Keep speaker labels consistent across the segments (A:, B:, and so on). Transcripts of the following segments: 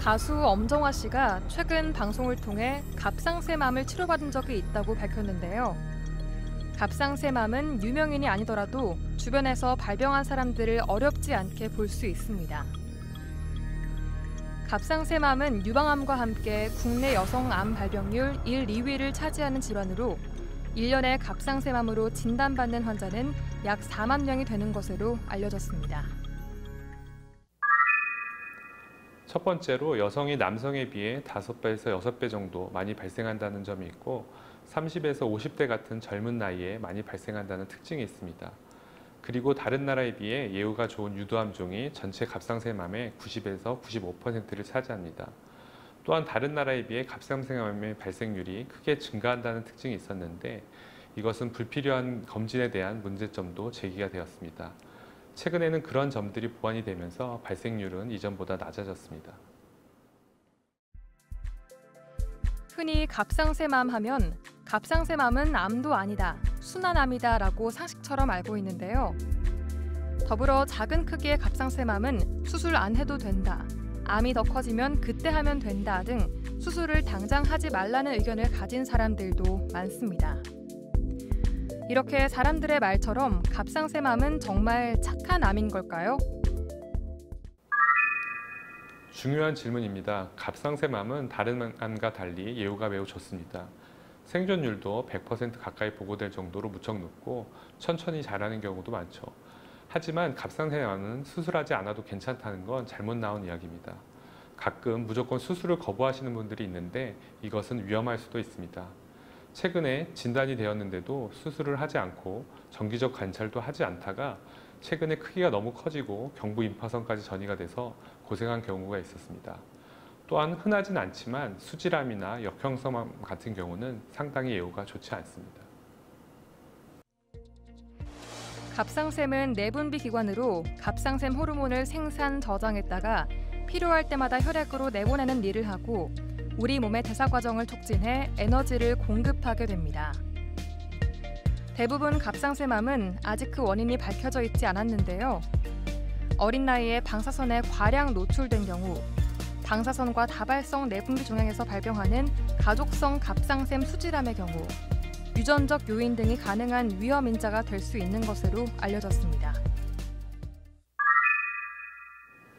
A: 가수 엄정화 씨가 최근 방송을 통해 갑상샘암을 치료받은 적이 있다고 밝혔는데요. 갑상샘암은 유명인이 아니더라도 주변에서 발병한 사람들을 어렵지 않게 볼 수 있습니다. 갑상샘암은 유방암과 함께 국내 여성 암 발병률 1, 2위를 차지하는 질환으로 1년에 갑상샘암으로 진단받는 환자는 약 4만 명이 되는 것으로 알려졌습니다.
B: 첫 번째로 여성이 남성에 비해 5배에서 6배 정도 많이 발생한다는 점이 있고 30에서 50대 같은 젊은 나이에 많이 발생한다는 특징이 있습니다. 그리고 다른 나라에 비해 예후가 좋은 유두암종이 전체 갑상샘암의 90에서 95%를 차지합니다. 또한 다른 나라에 비해 갑상샘암의 발생률이 크게 증가한다는 특징이 있었는데 이것은 불필요한 검진에 대한 문제점도 제기가 되었습니다. 최근에는 그런 점들이 보완이 되면서 발생률은 이전보다 낮아졌습니다.
A: 흔히 갑상샘암 하면 갑상샘암은 암도 아니다, 순환암이다 라고 상식처럼 알고 있는데요. 더불어 작은 크기의 갑상샘암은 수술 안 해도 된다, 암이 더 커지면 그때 하면 된다 등 수술을 당장 하지 말라는 의견을 가진 사람들도 많습니다. 이렇게 사람들의 말처럼 갑상샘암은 정말 착한 암인 걸까요?
B: 중요한 질문입니다. 갑상샘암은 다른 암과 달리 예후가 매우 좋습니다. 생존율도 100% 가까이 보고될 정도로 무척 높고 천천히 자라는 경우도 많죠. 하지만 갑상샘암은 수술하지 않아도 괜찮다는 건 잘못 나온 이야기입니다. 가끔 무조건 수술을 거부하시는 분들이 있는데 이것은 위험할 수도 있습니다. 최근에 진단이 되었는데도 수술을 하지 않고 정기적 관찰도 하지 않다가 최근에 크기가 너무 커지고 경부 임파선까지 전이가 돼서 고생한 경우가 있었습니다. 또한 흔하진 않지만 수질암이나 역형성암 같은 경우는 상당히 예후가 좋지 않습니다.
A: 갑상샘은 내분비 기관으로 갑상샘 호르몬을 생산, 저장했다가 필요할 때마다 혈액으로 내보내는 일을 하고 우리 몸의 대사 과정을 촉진해 에너지를 공급하게 됩니다. 대부분 갑상샘암은 아직 그 원인이 밝혀져 있지 않았는데요. 어린 나이에 방사선에 과량 노출된 경우, 방사선과 다발성 내분비 종양에서 발병하는 가족성 갑상샘 수질암의 경우, 유전적 요인 등이 가능한 위험 인자가 될 수 있는 것으로 알려졌습니다.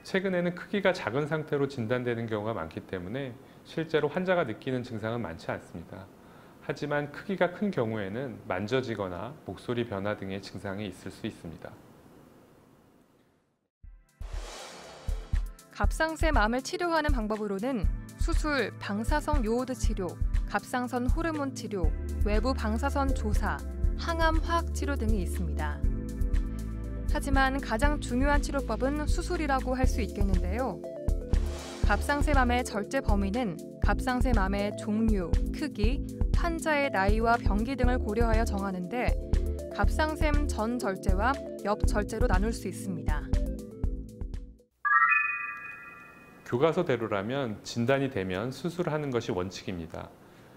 B: 최근에는 크기가 작은 상태로 진단되는 경우가 많기 때문에 실제로 환자가 느끼는 증상은 많지 않습니다. 하지만 크기가 큰 경우에는 만져지거나 목소리 변화 등의 증상이 있을 수 있습니다.
A: 갑상샘암을 치료하는 방법으로는 수술, 방사선 요오드 치료, 갑상선 호르몬 치료, 외부 방사선 조사, 항암 화학 치료 등이 있습니다. 하지만 가장 중요한 치료법은 수술이라고 할 수 있겠는데요. 갑상샘암의 절제 범위는 갑상샘암의 종류, 크기, 환자의 나이와 병기 등을 고려하여 정하는데 갑상샘 전 절제와 옆 절제로 나눌 수 있습니다.
B: 교과서대로라면 진단이 되면 수술하는 것이 원칙입니다.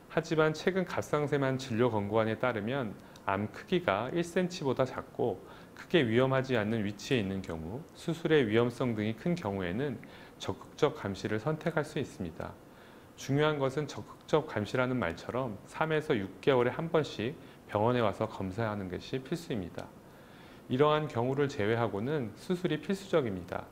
B: 하지만 최근 갑상샘암 진료 권고안에 따르면 암 크기가 1cm보다 작고 크게 위험하지 않는 위치에 있는 경우, 수술의 위험성 등이 큰 경우에는 적극적 감시를 선택할 수 있습니다. 중요한 것은 적극적 감시라는 말처럼 3에서 6개월에 한 번씩 병원에 와서 검사하는 것이 필수입니다. 이러한 경우를 제외하고는 수술이 필수적입니다.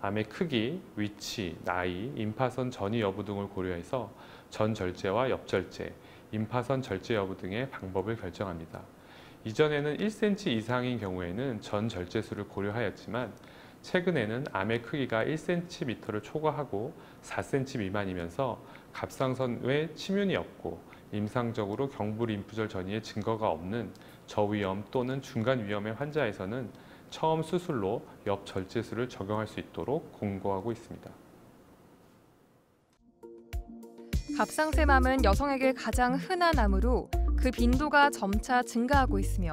B: 암의 크기, 위치, 나이, 임파선 전이 여부 등을 고려해서 전 절제와 옆 절제, 임파선 절제 여부 등의 방법을 결정합니다. 이전에는 1cm 이상인 경우에는 전 절제술을 고려하였지만 최근에는 암의 크기가 1cm를 초과하고 4cm 미만이면서 갑상선 외 침윤이 없고 임상적으로 경부 림프절 전이의 증거가 없는 저위험 또는 중간 위험의 환자에서는 처음 수술로 옆 절제술을 적용할 수 있도록 권고하고 있습니다.
A: 갑상샘암은 여성에게 가장 흔한 암으로 그 빈도가 점차 증가하고 있으며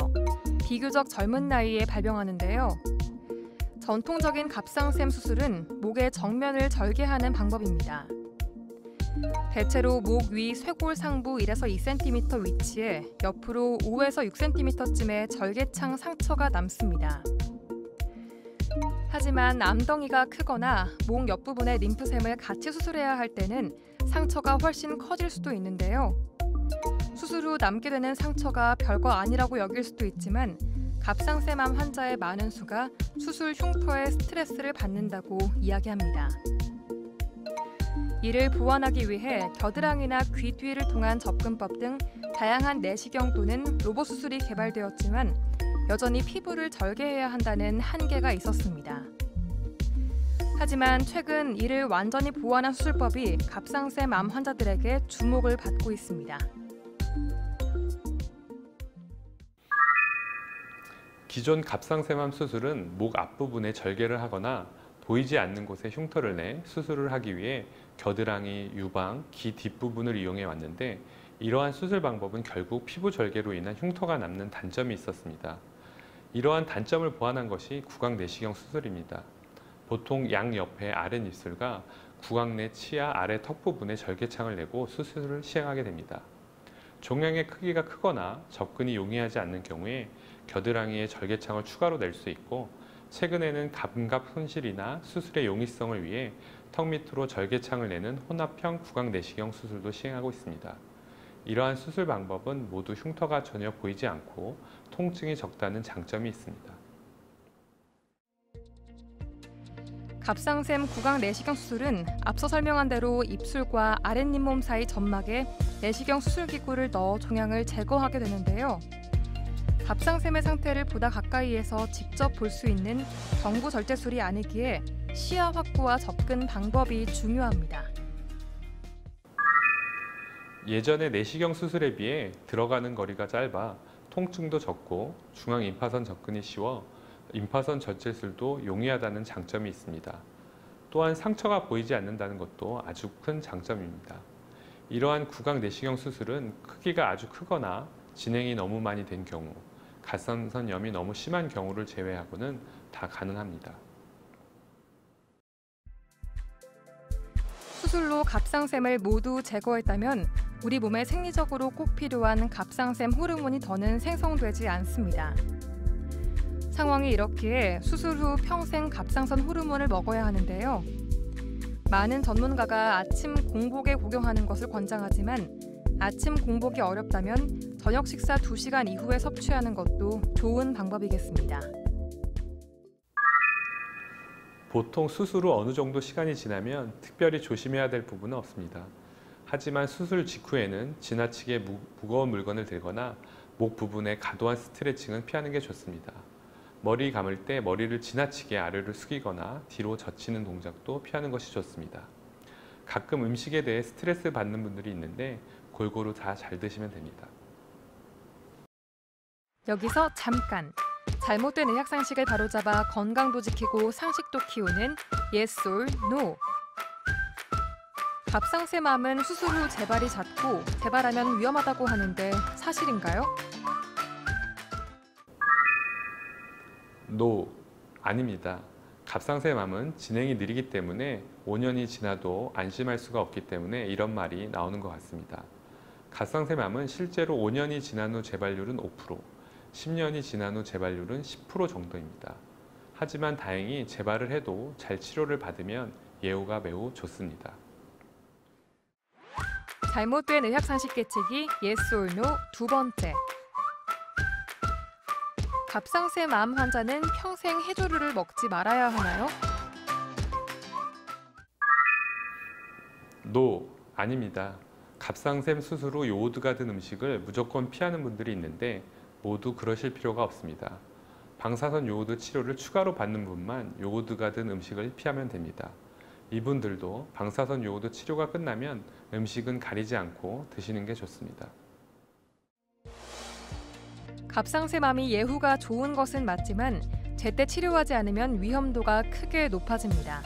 A: 비교적 젊은 나이에 발병하는데요. 전통적인 갑상샘 수술은 목의 정면을 절개하는 방법입니다. 대체로 목 위 쇄골 상부 1에서 2cm 위치에 옆으로 5에서 6cm쯤의 절개창 상처가 남습니다. 하지만 암덩이가 크거나 목 옆부분의 림프샘을 같이 수술해야 할 때는 상처가 훨씬 커질 수도 있는데요. 수술 후 남게 되는 상처가 별거 아니라고 여길 수도 있지만 갑상샘암 환자의 많은 수가 수술 흉터에 스트레스를 받는다고 이야기합니다. 이를 보완하기 위해 겨드랑이나 귀 뒤를 통한 접근법 등 다양한 내시경 또는 로봇 수술이 개발되었지만 여전히 피부를 절개해야 한다는 한계가 있었습니다. 하지만 최근 이를 완전히 보완한 수술법이 갑상샘암 환자들에게 주목을 받고 있습니다.
B: 기존 갑상샘암 수술은 목 앞부분에 절개를 하거나 보이지 않는 곳에 흉터를 내 수술을 하기 위해 겨드랑이, 유방, 귀 뒷부분을 이용해 왔는데 이러한 수술 방법은 결국 피부 절개로 인한 흉터가 남는 단점이 있었습니다. 이러한 단점을 보완한 것이 구강 내시경 수술입니다. 보통 양옆의 아랫입술과 구강 내 치아 아래 턱 부분에 절개창을 내고 수술을 시행하게 됩니다. 종양의 크기가 크거나 접근이 용이하지 않는 경우에 겨드랑이에 절개창을 추가로 낼 수 있고 최근에는 감각 손실이나 수술의 용이성을 위해 턱 밑으로 절개창을 내는 혼합형 구강 내시경 수술도 시행하고 있습니다. 이러한 수술 방법은 모두 흉터가 전혀 보이지 않고 통증이 적다는 장점이 있습니다.
A: 갑상샘 구강 내시경 수술은 앞서 설명한 대로 입술과 아랫잇몸 사이 점막에 내시경 수술 기구를 넣어 종양을 제거하게 되는데요. 갑상샘의 상태를 보다 가까이에서 직접 볼 수 있는 경부 절제술이 아니기에 시야 확보와 접근 방법이 중요합니다.
B: 예전의 내시경 수술에 비해 들어가는 거리가 짧아 통증도 적고 중앙 임파선 접근이 쉬워 임파선 절제술도 용이하다는 장점이 있습니다. 또한 상처가 보이지 않는다는 것도 아주 큰 장점입니다. 이러한 구강 내시경 수술은 크기가 아주 크거나 진행이 너무 많이 된 경우, 갑상선염이 너무 심한 경우를 제외하고는 다 가능합니다.
A: 수술로 갑상샘을 모두 제거했다면 우리 몸에 생리적으로 꼭 필요한 갑상샘 호르몬이 더는 생성되지 않습니다. 상황이 이렇기에 수술 후 평생 갑상선 호르몬을 먹어야 하는데요. 많은 전문가가 아침 공복에 복용하는 것을 권장하지만 아침 공복이 어렵다면 저녁 식사 2시간 이후에 섭취하는 것도 좋은 방법이겠습니다.
B: 보통 수술 후 어느 정도 시간이 지나면 특별히 조심해야 될 부분은 없습니다. 하지만 수술 직후에는 지나치게 무거운 물건을 들거나 목 부분의 과도한 스트레칭은 피하는 게 좋습니다. 머리 감을 때 머리를 지나치게 아래로 숙이거나 뒤로 젖히는 동작도 피하는 것이 좋습니다. 가끔 음식에 대해 스트레스 받는 분들이 있는데 골고루 다 잘 드시면 됩니다.
A: 여기서 잠깐! 잘못된 의학상식을 바로잡아 건강도 지키고 상식도 키우는 Yes or No. 갑상샘암은 수술 후 재발이 잦고 재발하면 위험하다고 하는데 사실인가요?
B: No, 아닙니다. 갑상샘암은 진행이 느리기 때문에 5년이 지나도 안심할 수가 없기 때문에 이런 말이 나오는 것 같습니다. 갑상샘암은 실제로 5년이 지난 후 재발률은 5%, 10년이 지난 후 재발률은 10% 정도입니다. 하지만 다행히 재발을 해도 잘 치료를 받으면 예후가 매우 좋습니다.
A: 잘못된 의학상식 깨치기 Yes or No 두 번째. 갑상샘암 환자는 평생 해조류를 먹지 말아야 하나요?
B: No, 아닙니다. 갑상샘 수술 후 요오드가 든 음식을 무조건 피하는 분들이 있는데 모두 그러실 필요가 없습니다. 방사선 요오드 치료를 추가로 받는 분만 요오드가 든 음식을 피하면 됩니다. 이분들도 방사선 요오드 치료가 끝나면 음식은 가리지 않고 드시는 게 좋습니다.
A: 갑상샘암이 예후가 좋은 것은 맞지만 제때 치료하지 않으면 위험도가 크게 높아집니다.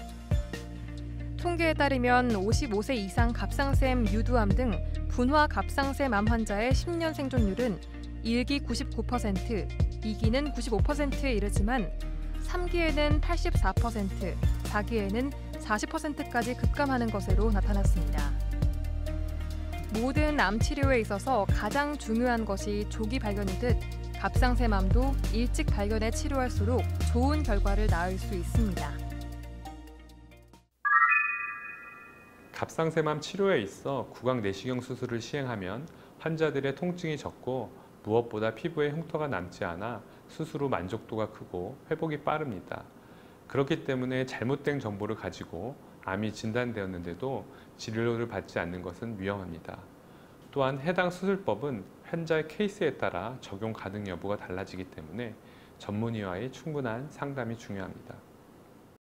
A: 통계에 따르면 55세 이상 갑상샘 유두암 등 분화 갑상샘암 환자의 10년 생존율은 1기 99%, 2기는 95%에 이르지만 3기에는 84%, 4기에는 40%까지 급감하는 것으로 나타났습니다. 모든 암 치료에 있어서 가장 중요한 것이 조기 발견이듯 갑상샘암도 일찍 발견해 치료할수록 좋은 결과를 낳을 수 있습니다.
B: 갑상샘암 치료에 있어 구강 내시경 수술을 시행하면 환자들의 통증이 적고 무엇보다 피부에 흉터가 남지 않아 수술 후 만족도가 크고 회복이 빠릅니다. 그렇기 때문에 잘못된 정보를 가지고 암이 진단되었는데도 진료를 받지 않는 것은 위험합니다. 또한 해당 수술법은 환자의 케이스에 따라 적용 가능 여부가 달라지기 때문에 전문의와의 충분한 상담이 중요합니다.